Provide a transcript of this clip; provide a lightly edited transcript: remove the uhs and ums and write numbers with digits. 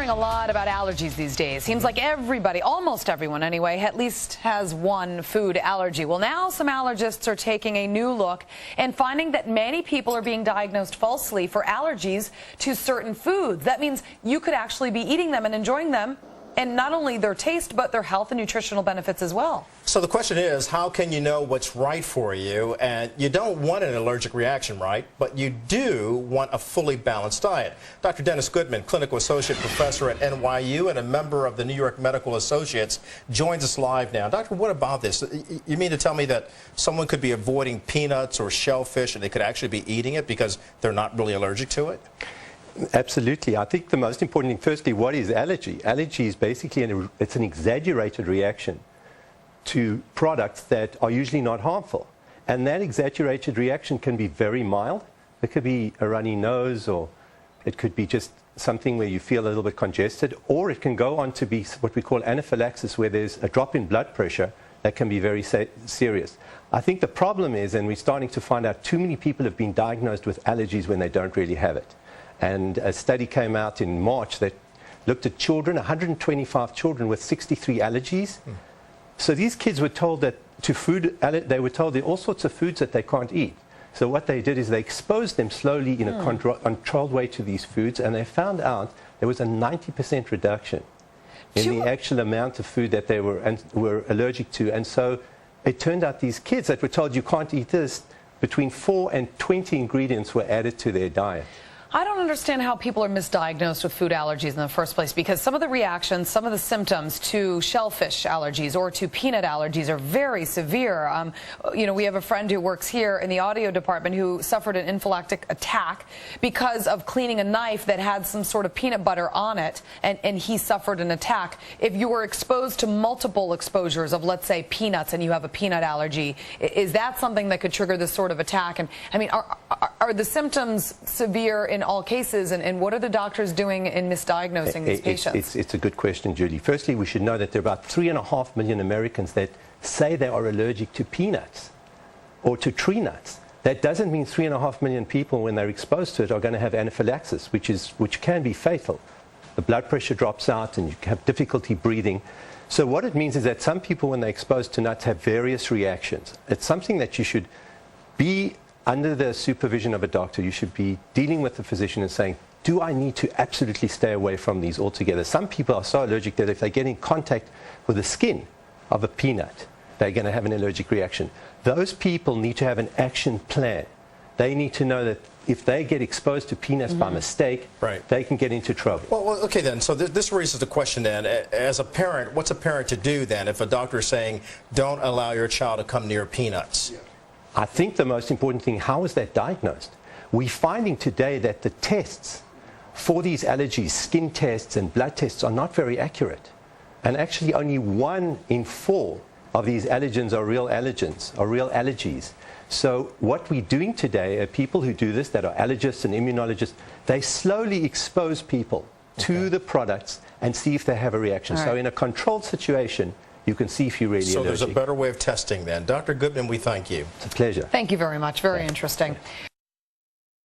hearing a lot about allergies these days. Seems like everybody, almost everyone anyway, at least has one food allergy. Well, now some allergists are taking a new look and finding that many people are being diagnosed falsely for allergies to certain foods. That means you could actually be eating them and enjoying them, and not only their taste, but their health and nutritional benefits as well. So the question is, how can you know what's right for you? And you don't want an allergic reaction, right? But you do want a fully balanced diet. Dr. Dennis Goodman, clinical associate professor at NYU and a member of the New York Medical Associates, joins us live now. Doctor, what about this? You mean to tell me that someone could be avoiding peanuts or shellfish and they could actually be eating it because they're not really allergic to it? Absolutely. I think the most important thing, firstly, what is allergy? Allergy is basically it's an exaggerated reaction to products that are usually not harmful. And that exaggerated reaction can be very mild. It could be a runny nose, or it could be just something where you feel a little bit congested, or it can go on to be what we call anaphylaxis, where there's a drop in blood pressure that can be very serious. I think the problem is, and we're starting to find out, too many people have been diagnosed with allergies when they don't really have it. And a study came out in March that looked at children, 125 children with 63 allergies. So these kids were told that they were told there are all sorts of foods that they can't eat. So what they did is they exposed them slowly in a controlled way to these foods, and they found out there was a 90% reduction in the actual amount of food that they were allergic to. And so it turned out these kids that were told you can't eat this, between 4 and 20 ingredients were added to their diet. I don't understand how people are misdiagnosed with food allergies in the first place, because some of the reactions, some of the symptoms to shellfish allergies or to peanut allergies are very severe. You know, we have a friend who works here in the audio department who suffered an anaphylactic attack because of cleaning a knife that had some sort of peanut butter on it, and he suffered an attack. If you were exposed to multiple exposures of, let's say, peanuts, and you have a peanut allergy, is that something that could trigger this sort of attack? And I mean, are the symptoms severe in all cases, and what are the doctors doing in misdiagnosing these patients? It's a good question, Judy. Firstly, we should know that there are about 3.5 million Americans that say they are allergic to peanuts or to tree nuts. That doesn't mean 3.5 million people, when they're exposed to it, are going to have anaphylaxis, which can be fatal. The blood pressure drops out and you have difficulty breathing. So what it means is that some people, when they're exposed to nuts, have various reactions. It's something that you should be under the supervision of a doctor. You should be dealing with the physician and saying, do I need to absolutely stay away from these altogether? Some people are so allergic that if they get in contact with the skin of a peanut, they're going to have an allergic reaction. Those people need to have an action plan. They need to know that if they get exposed to peanuts by mistake, they can get into trouble. Well, okay then, so this raises the question then, as a parent, what's a parent to do then if a doctor is saying, don't allow your child to come near peanuts? Yeah. I think the most important thing, how is that diagnosed? We're finding today that the tests for these allergies, skin tests and blood tests, are not very accurate. And actually only 1 in 4 of these allergens are real allergies. So what we're doing today are people who do this, that are allergists and immunologists, they slowly expose people to the products and see if they have a reaction. So in a controlled situation, you can see if you're really allergic. So there's a better way of testing then. Dr. Goodman, we thank you. It's a pleasure. Thank you very much. Very interesting.